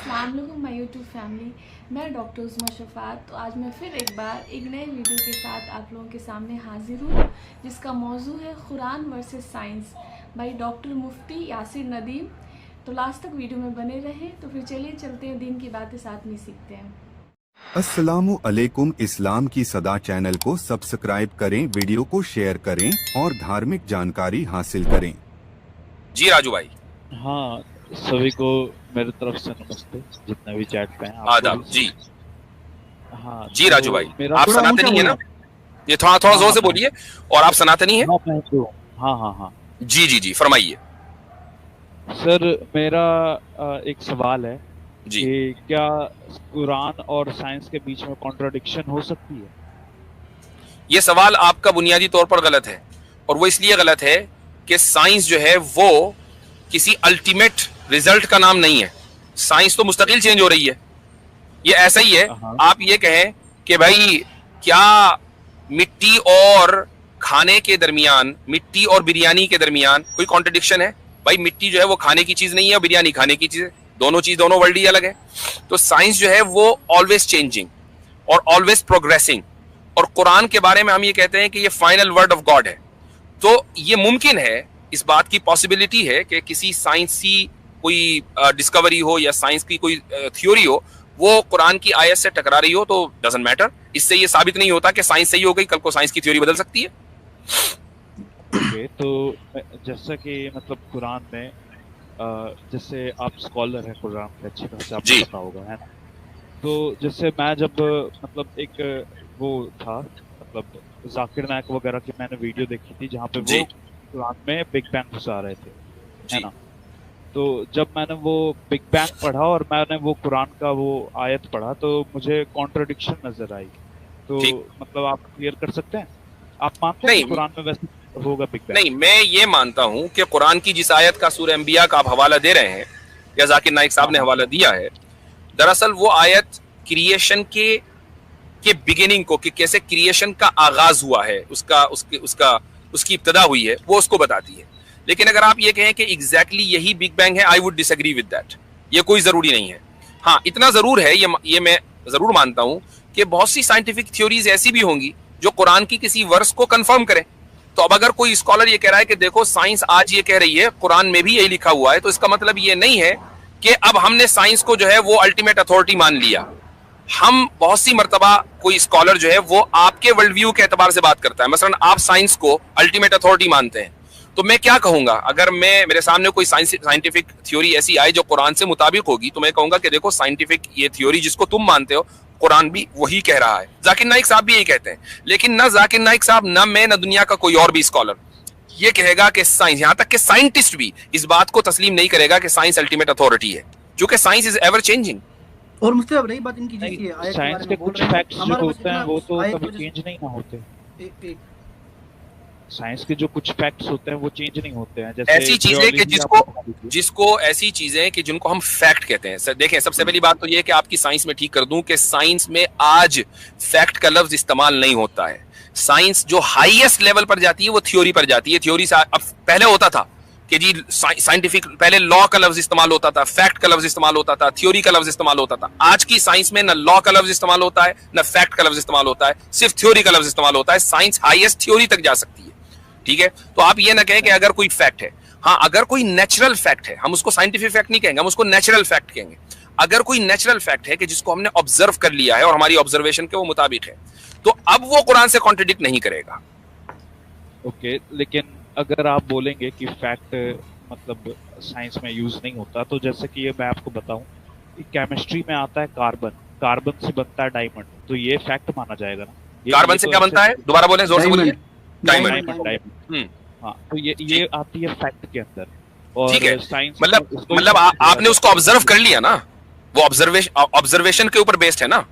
अस्सलाम वालेकुम my YouTube family. मैं डॉक्टर उस्मा शफात। तो आज मैं फिर एक बार एक नए वीडियो के साथ आप लोगों के सामने हाजिर हूँ, जिसका मौजू है Quran versus science by doctor Mufti Yasir Nadeem. तो लास्ट तक वीडियो में बने रहें। तो फिर चलिए चलते हैं, दिन की बातें साथ में सीखते हैं। अस्सलामु अलैकुम। इस्लाम की सदा चैनल को सब्सक्राइब करें, वीडियो को शेयर करें और धार्मिक जानकारी हासिल करें। जी राजू भाई। हाँ, सभी को मेरी तरफ से नमस्ते, जितने भी चैट पे हैं आदाब जी। हाँ जी राजू भाई, मेरा आप सनातनी है ना? ये थोड़ा थोड़ा जोर से बोलिए। और आप सनातनी हैं? हाँ हाँ हाँ जी जी जी, फरमाइए सर। मेरा एक सवाल है जी। कि क्या कुरान और साइंस के बीच में कॉन्ट्रडिक्शन हो सकती है? ये सवाल आपका बुनियादी तौर पर गलत है, और वो इसलिए गलत है कि साइंस जो है वो किसी अल्टीमेट रिजल्ट का नाम नहीं है। साइंस तो मुस्तकिल चेंज हो रही है। ये ऐसा ही है, आप ये कहें कि भाई क्या मिट्टी और खाने के दरमियान, मिट्टी और बिरयानी के दरमियान कोई कॉन्ट्रडिक्शन है? भाई मिट्टी जो है वो खाने की चीज नहीं है, बिरयानी खाने की चीज है। दोनों वर्ल्ड ही अलग है। तो साइंस जो है वो ऑलवेज चेंजिंग और ऑलवेज प्रोग्रेसिंग, और कुरान के बारे में हम ये कहते हैं कि ये फाइनल वर्ड ऑफ गॉड है। तो ये मुमकिन है, इस बात की पॉसिबिलिटी है कि किसी साइंसी कोई डिस्कवरी हो या साइंस की कोई थ्योरी हो, वो कुरान की आयत से टकरा रही हो, तो डजंट मैटर। इससे ये साबित नहीं होता कि साइंस सही हो गई, कल को साइंस की थ्योरी बदल सकती है। तो जैसा कि मतलब कुरान में जैसे आप स्कॉलर हैं कुरान के, अच्छी तरह से आपको पता होगा, है ना? तो जैसे मैं जब मतलब एक वो था, मतलब जाकिर नायक वगैरह की मैंने वीडियो देखी थी जहाँ पे वो कुरान में बिग बैंग घुसा रहे थे, है ना? तो जब मैंने वो बिग बैंग पढ़ा और मैंने वो कुरान का वो आयत पढ़ा, तो मुझे कॉन्ट्रडिक्शन नजर आई। तो मतलब आप क्लियर कर सकते हैं? आप मानते हैं कि कुरान में वैसे होगा बिग बैंग? नहीं, मैं ये मानता हूं कि कुरान की जिस आयत का सूरह अंबिया का आप हवाला दे रहे हैं, या जाकिर नाइक साहब ने हवाला दिया है, दरअसल वो आयत क्रिएशन के बिगिनिंग को, कि कैसे क्रिएशन का आगाज हुआ है, उसकी इब्तदा हुई है, वो उसको बताती है। लेकिन अगर आप ये कहें कि एग्जैक्टली यही बिग बैंग है, I would disagree with that. ये कोई जरूरी नहीं है। हाँ, इतना जरूर है, ये मैं जरूर मानता हूं कि बहुत सी साइंटिफिक थ्योरीज ऐसी भी होंगी जो कुरान की किसी वर्स को कंफर्म करें। तो अब अगर कोई स्कॉलर ये कह रहा है कि देखो साइंस आज ये कह रही है, कुरान में भी यही लिखा हुआ है, तो इसका मतलब ये नहीं है कि अब हमने साइंस को जो है वो अल्टीमेट अथॉरिटी मान लिया। हम बहुत सी मर्तबा कोई स्कॉलर जो है वो आपके वर्ल्ड व्यू के एतबार से बात करता है। मसलन आप साइंस को अल्टीमेट अथॉरिटी मानते हैं, तो मैं क्या कहूंगा, अगर मेरे सामने कोई साइंटिफिक थ्योरी ऐसी आए जो कुरान से मुताबिक होगी, तो मैं कहूंगा कि देखो साइंटिफिक ये थ्योरी जिसको तुम मानते हो, कुरान भी वही कह रहा है। जाकिर नाइक साहब भी यही कहते हैं। लेकिन ना जाकिर नाइक साहब, ना मैं, ना दुनिया का कोई और भी स्कॉलर ये कहेगा कि साइंस, यहां तक कि साइंटिस्ट भी इस बात को तस्लीम नहीं करेगा कि साइंस अल्टीमेट अथॉरिटी है, क्योंकि साइंस इज एवर चेंजिंग। और मुझसे अब रही बात इनकी, जैसी साइंस के कुछ फैक्ट्स जो होते हैं वो तो कभी चेंज नहीं ना होते। साइंस के जो कुछ फैक्ट्स होते हैं वो चेंज नहीं होते हैं। जैसे ऐसी चीजें कि जिसको ऐसी चीजें कि जिनको हम फैक्ट कहते हैं। देखें, सबसे पहली बात तो ये कि आपकी साइंस में ठीक कर दूं कि साइंस में आज फैक्ट का लफ्ज इस्तेमाल नहीं होता है। साइंस जो हाईएस्ट लेवल पर जाती है वो थ्योरी पर जाती है। थ्योरी से अब पहले होता था कि जी साइंटिफिक, पहले लॉ का लफ्ज इस्तेमाल होता था, फैक्ट का लफ्ज इस्तेमाल होता था, थ्योरी का लफ्ज इस्तेमाल होता था। आज की साइंस में न लॉ का लफ्ज इस्तेमाल होता है, न फैक्ट का लफ्ज इस्तेमाल होता है, सिर्फ थ्योरी का लफ्ज इस्तेमाल होता है। साइंस हाईएस्ट थ्योरी तक जा सकती है, ठीक है? तो आप ये ना कहें कि अगर कोई फैक्ट है, हाँ अगर कोई नेचुरल फैक्ट है, हम उसको साइंटिफिक फैक्ट नहीं कहेंगे, हम उसको नेचुरल फैक्ट कहेंगे। अगर कोई नेचुरल फैक्ट है कि जिसको हमने ऑब्जर्व कर लिया है और हमारी ऑब्जर्वेशन के वो मुताबिक है, तो अब वो कुरान से कॉन्ट्रडिक्ट नहीं करेगा। ओके, लेकिन अगर आप बोलेंगे कि फैक्ट मतलब साइंस में यूज नहीं होता, तो जैसे कि ये मैं आपको बताऊं कि केमिस्ट्री में आता है कार्बन, कार्बन से बनता है डायमंड, तो ये फैक्ट माना जाएगा ना? कार्बन से क्या बनता है? दोबारा बोलें, जोर से बोलिए। डायमंड। हाँ, तो ये आती है फैक्ट के अंदर। और ठीक है, साइंस मतलब आपने उसको ऑब्जर्व कर लिया ना, वो ऑब्जर्वेशन के ऊपर बेस्ड है ना?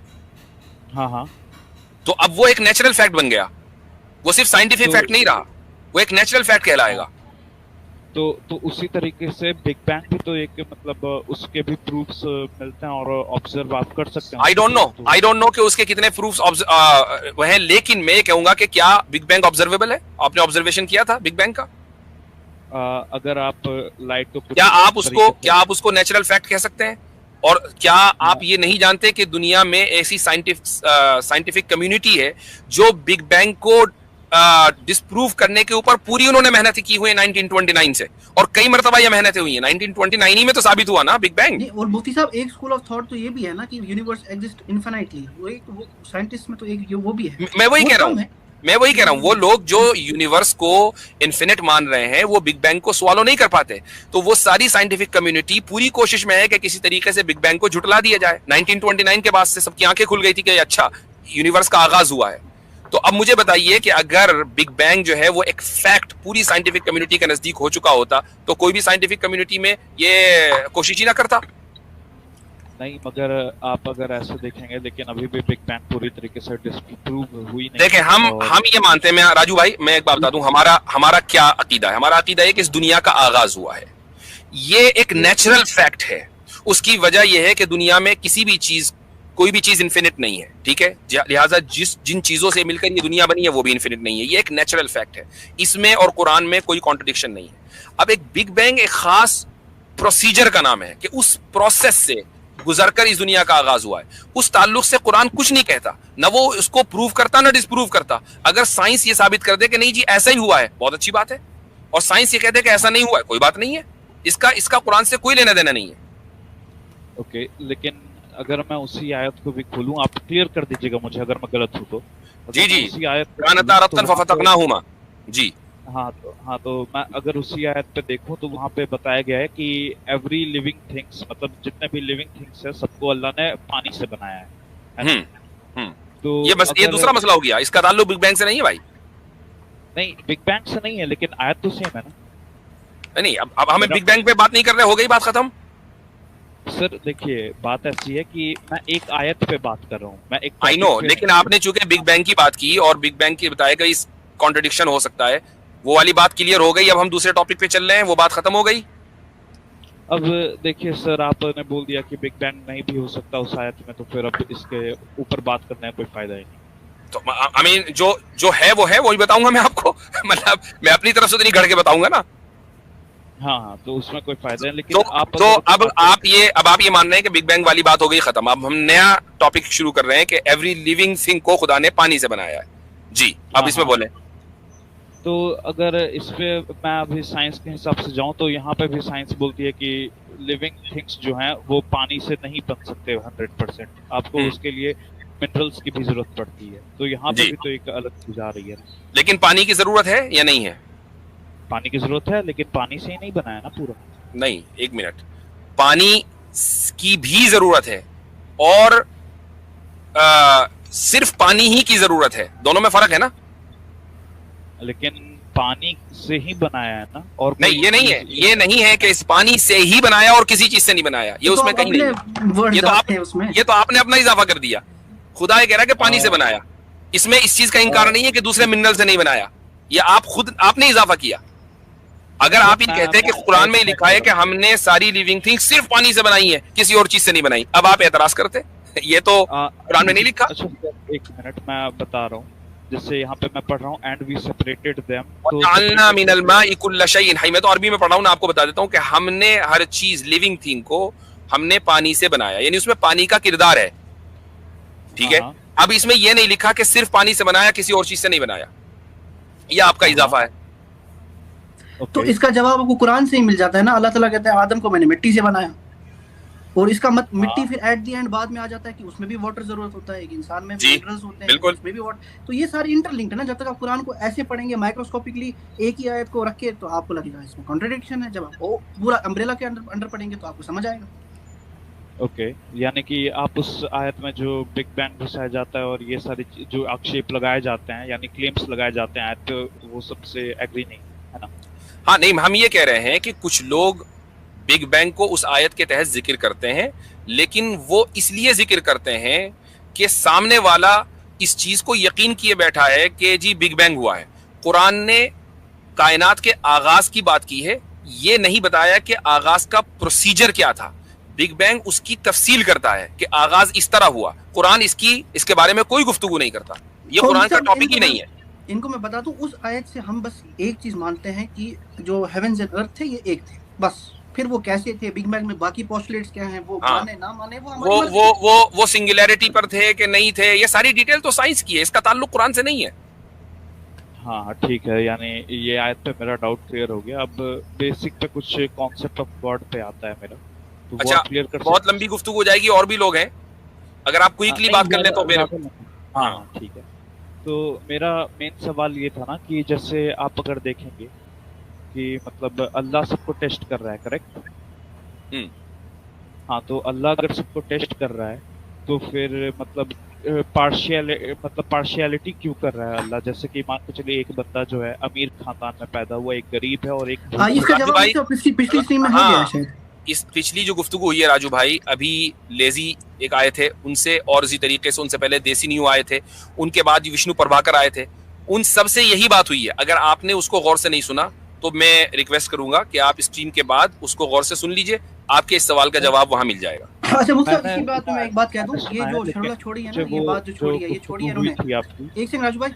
हाँ हाँ। तो अब वो एक नेचुरल फैक्ट बन गया, वो सिर्फ साइंटिफिक फैक्ट नहीं रहा, वो एक नेचुरल फैक्ट कहलाएगा। तो उसी तरीके से बिग बैंग भी तो एक मतलब उसके भी प्रूफ्स मिलते हैं और ऑब्जर्व आप कर सकते हैं। आई डोंट नो कि उसके कितने प्रूफ्स वह हैं, लेकिन मैं कहूंगा कि क्या बिग बैंग ऑब्जर्वेबल है? आपने ऑब्जर्वेशन किया था बिग बैंग का? अगर आप लाइट को क्या आप उसको नेचुरल फैक्ट कह सकते हैं? और क्या आप ये नहीं जानते कि दुनिया में ऐसी साइंटिफिक कम्युनिटी है जो बिग बैंग को डिस्प्रूव करने के ऊपर पूरी उन्होंने मेहनत की हुई है 1929 से, और कई मरतबा ये मेहनतें हुई हैं। 1929 ही में तो साबित हुआ ना बिग बैंग। और मुफ्ती साहब एक स्कूल ऑफ थॉट तो ये भी है ना कि यूनिवर्स एग्जिस्ट इनफिनाइटली, वो साइंटिस्ट में तो एक वो भी है। मैं वही कह रहा हूँ वो लोग जो यूनिवर्स को इन्फिनिट मान रहे हैं वो बिग बैंग को स्वॉलो नहीं कर पाते। तो वो सारी साइंटिफिक कम्युनिटी पूरी कोशिश में है कि किसी तरीके से बिग बैंग को झुटला दिया जाए। 1929 के बाद से सबकी आंखें खुल गई थी कि अच्छा यूनिवर्स का आगाज हुआ है। तो अब मुझे बताइए कि अगर बिग बैंग जो है वो एक फैक्ट पूरी साइंटिफिक कम्युनिटी के नजदीक हो चुका होता तो कोई भी साइंटिफिक कम्युनिटी में ये कोशिश ही ना करता। नहीं, मगर आप अगर ऐसे देखेंगे, लेकिन अभी भी बिग बैंग पूरी तरीके से डिस्प्रूव हुई नहीं। देखें हम ये मानते हैं, मैं राजू भाई मैं एक बात बता दूं, हमारा क्या अकीदा है। हमारा अकीदा है कि इस दुनिया का आगाज हुआ है, ये एक नेचुरल फैक्ट है। उसकी वजह यह है कि दुनिया में कोई भी चीज इन्फिनिट नहीं है, ठीक है। लिहाजा जिन चीजों से मिलकर ये दुनिया बनी है वो भी इन्फिनिट नहीं है। ये एक नेचुरल फैक्ट है, इसमें और कुरान में कोई कॉन्ट्रडिक्शन नहीं है। अब एक बिग बैंग एक खास प्रोसीजर का नाम है कि उस प्रोसेस से गुजरकर इस दुनिया का आगाज हुआ है। उस ताल्लुक से कुरान कुछ नहीं कहता, ना वो उसको प्रूव करता ना डिसप्रूव करता। अगर साइंस ये साबित कर दे कि नहीं जी ऐसा ही हुआ है, बहुत अच्छी बात है, और साइंस ये कह दे कि ऐसा नहीं हुआ है, कोई बात नहीं है। इसका कुरान से कोई लेना देना नहीं है। ओके, लेकिन अगर मैं उसी आयत को भी खोलूं, आप क्लियर कर दीजिएगा मुझे अगर मैं गलत हूं तो। जी उसी आयत जी हाँ, तो मैं अगर उसी आयत पे देखूं तो वहाँ पे बताया गया है कि एवरी लिविंग थिंग्स, मतलब जितने भी लिविंग थिंग्स है सबको अल्लाह ने पानी से बनाया है ना? तो ये दूसरा मसला हो गया, इसका ताल्लुक बिग बैंग से नहीं है भाई। नहीं, बिग बैंग से नहीं है, लेकिन आयत तो सेम है ना। नहीं, अब हमें बिग बैंग पे बात नहीं कर रहे, हो गई बात खत्म। सर देखिए, बात ऐसी है कि मैं एक आयत पे बात कर रहा हूँ, मैं एक आई नो, लेकिन आपने चूंकि बिग बैंग की बात की और बिग बैंग की बताया गई कॉन्ट्रडिक्शन हो सकता है, वो वाली बात क्लियर हो गई। अब हम दूसरे टॉपिक पे चल रहे हैं, वो बात खत्म हो गई। अब देखिए सर, आपने बोल दिया कि बिग बैंग नहीं भी हो सकता उस आयत में, तो फिर अब इसके ऊपर बात करने का कोई फायदा ही नहीं। तो आई मीन जो है वो है, वही बताऊंगा मैं आपको। मतलब मैं अपनी तरफ से तो नहीं घड़ के बताऊंगा ना। हाँ, तो उसमें कोई फायदा नहीं। लेकिन अब आप ये मान रहे हैं कि बिग बैंग वाली बात हो गई खत्म। अब हम नया टॉपिक शुरू कर रहे हैं कि एवरी लिविंग थिंग को खुदा ने पानी से बनाया है। जी, अब इसमें बोले। तो अगर इस पे मैं अभी साइंस के हिसाब से जाऊं तो यहाँ पे भी साइंस बोलती है कि लिविंग थिंग्स जो हैं वो पानी से नहीं बन सकते 100%। आपको उसके लिए मिनरल्स की भी जरूरत पड़ती है। तो यहाँ पे भी तो एक अलग चीज आ रही है। लेकिन पानी की जरूरत है या नहीं है? पानी की जरूरत है, लेकिन पानी से ही नहीं बनाया ना पूरा। नहीं, एक मिनट, पानी की भी जरूरत है और सिर्फ पानी ही की जरूरत है, दोनों में फर्क है ना। लेकिन पानी से ही बनाया है ना। और नहीं, ये नहीं है कि इस पानी से ही बनाया और किसी चीज से नहीं बनाया, ये उसमें कहीं नहीं। ये तो आपने अपना इजाफा कर दिया। खुदा ये कह रहा है कि पानी से बनाया, इसमें इस चीज का इंकार नहीं है कि दूसरे मिनरल से नहीं बनाया। ये आपने इजाफा किया। अगर आप ये कहते हैं कि कुरान में लिखा है कि हमने सारी लिविंग थिंग सिर्फ पानी से बनाई है, किसी और चीज से नहीं बनाई, अब आप एतराज करते ये तो कुरान में नहीं लिखा। अच्छा, एक मिनट, मैं बता रहा हूँ। जैसे यहाँ पे मैं पढ़ रहा हूँ, एंड वी सेपरेटेड देम, मैं तो अरबी में पढ़ रहा हूँ ना, आपको बता देता हूँ कि हमने हर चीज लिविंग थिंग को हमने पानी से बनाया, यानी उसमें पानी का किरदार है, ठीक है। अब इसमें यह नहीं लिखा कि सिर्फ पानी से बनाया, किसी और चीज से नहीं बनाया, यह आपका इजाफा है। तो इसका जवाब आपको कुरान से ही मिल जाता है ना। अल्लाह ताला कहता है आदम को मैंने मिट्टी से बनाया, और इसका मिट्टी फिर एट द एंड बाद में आ जाता है कि उसमें भी वाटर जरूरत होता है, एक इंसान में भी मिनरल्स होते हैं, उसमें भी वाटर। तो ये सारी इंटरलिंक्ड है ना। जब तक आप कुरान को ऐसे पढ़ेंगे माइक्रोस्कोपिकली एक ही आयत को रख के, तो आपको लगेगा इसमें कॉन्ट्रडिक्शन है। जब आप वो पूरा अम्ब्रेला के अंडर पढ़ेंगे तो आपको समझ आएगा। ओके, यानी कि आप उस आयत में जो बिग बैंग घुसाया जाता है और ये सारी जो आक्षेप लगाए जाते हैं, यानी क्लेम्स लगाए जाते हैं आयत, तो वो सबसे एग्री नहीं है ना। हाँ, नहीं, हम ये कह रहे हैं कि कुछ लोग बिग बैंग को उस आयत के तहत जिक्र करते हैं, लेकिन वो इसलिए जिक्र करते हैं कि सामने वाला इस चीज को यकीन किए बैठा है कि जी बिग बैंग हुआ है। कुरान ने कायनात के आगाज की बात की है, ये नहीं बताया कि आगाज का प्रोसीजर क्या था। बिग बैंग उसकी तफसील करता है कि आगाज इस तरह हुआ। कुरान इसके बारे में कोई गुफ्तगू नहीं करता, ये कुरान का टॉपिक ही नहीं है। इनको मैं बता दूं, उस आयत से हम बस एक चीज मानते हैं कि जो हेवेंस एंड अर्थ थे ये एक थे, बस फिर वो कैसे थे, बिग बैंग में बाकी पोस्टुलेट्स क्या हैं, वो हाँ। माने ना माने वो हमारी मर्जी। वो सिंगुलैरिटी पर थे कि नहीं थे, ये सारी डिटेल तो साइंस की है, इसका ताल्लुक कुरान से नहीं है। हाँ ठीक है, यानी ये आयत पे मेरा डाउट क्लियर हो गया। अब बेसिक पे कुछ कॉन्सेप्ट ऑफ गॉड पे आता है मेरा, तो अच्छा, क्लियर कर बहुत लंबी गुफ्तगू हो जाएगी, और भी लोग हैं, अगर आप क्विकली बात कर ले तो फिर। हाँ ठीक है। तो मेरा मेन सवाल ये था ना कि जैसे आप अगर देखेंगे कि मतलब अल्लाह सबको टेस्ट कर रहा है, करेक्ट? हाँ, तो अल्लाह अगर सबको टेस्ट कर रहा है तो फिर मतलब पार्शियलिटी क्यों कर रहा है अल्लाह? जैसे कि मान के चलिए एक बंदा जो है अमीर खानदान में पैदा हुआ, एक गरीब है, और एक इसका जवाब पिछली स्ट्रीम में हो गया शायद। इस पिछली जो गुफ्तगू हुई है राजू भाई, अभी लेजी एक आए थे उनसे, और इसी तरीके से उनसे पहले देसी न्यू आए थे, उनके बाद विष्णु प्रभाकर आए थे, उन सब से यही बात हुई है। अगर आपने उसको गौर से नहीं सुना तो मैं रिक्वेस्ट करूंगा कि आप स्ट्रीम के बाद उसको गौर से सुन लीजिए, आपके इस सवाल का जवाब वहां मिल जाएगा। अच्छा मुझसे इसी बात में एक बात कह दूं, ये जो शर्ला छोड़ी है ना, ये बात जो छोड़ी है, ये छोड़ी है उन्होंने। एक सेकंड राजू भाई,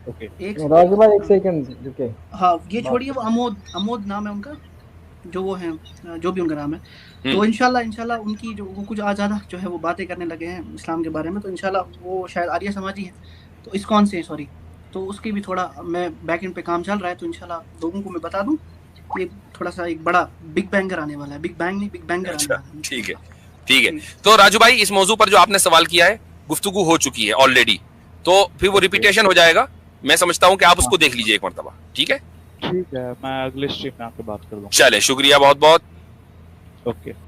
ओके राजू भाई एक सेकंड रुके। हाँ ये छोड़ी है, वो अमोद नाम है उनका, जो वो है, जो भी उनका नाम है। तो इंशाल्लाह उनकी जो वो कुछ आज ज़्यादा जो है वो बातें करने लगे हैं इस्लाम के बारे में, तो इंशाल्लाह वो शायद आर्य समाजी है, तो इस्कॉन से सॉरी, तो उसकी भी थोड़ा मैं बैक एंड पे काम चल रहा है, तो इंशाल्लाह लोगों को मैं बता दूं ये थोड़ा सा एक बड़ा बिग बैंगर आने वाला है, बिग बैंग नहीं बिग बैंगर आने वाला है। ठीक है ठीक है। तो राजू भाई इस मौजू पर जो आपने सवाल किया है, गुफ्तगू हो चुकी है ऑलरेडी, तो फिर वो रिपीटेशन हो जाएगा। मैं समझता हूँ कि आप उसको देख लीजिए एक मरतबा, ठीक है? ठीक है, मैं अगले स्ट्रीम में आके बात कर लूँगा। चले, शुक्रिया बहुत बहुत। ओके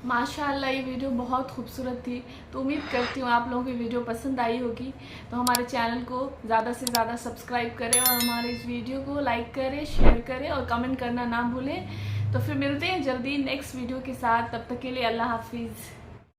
माशाल्लाह ये वीडियो बहुत खूबसूरत थी, तो उम्मीद करती हूँ आप लोगों की वीडियो पसंद आई होगी। तो हमारे चैनल को ज़्यादा से ज़्यादा सब्सक्राइब करें और हमारे इस वीडियो को लाइक करें, शेयर करें और कमेंट करना ना भूलें। तो फिर मिलते हैं जल्दी नेक्स्ट वीडियो के साथ, तब तक के लिए अल्लाह हाफिज़।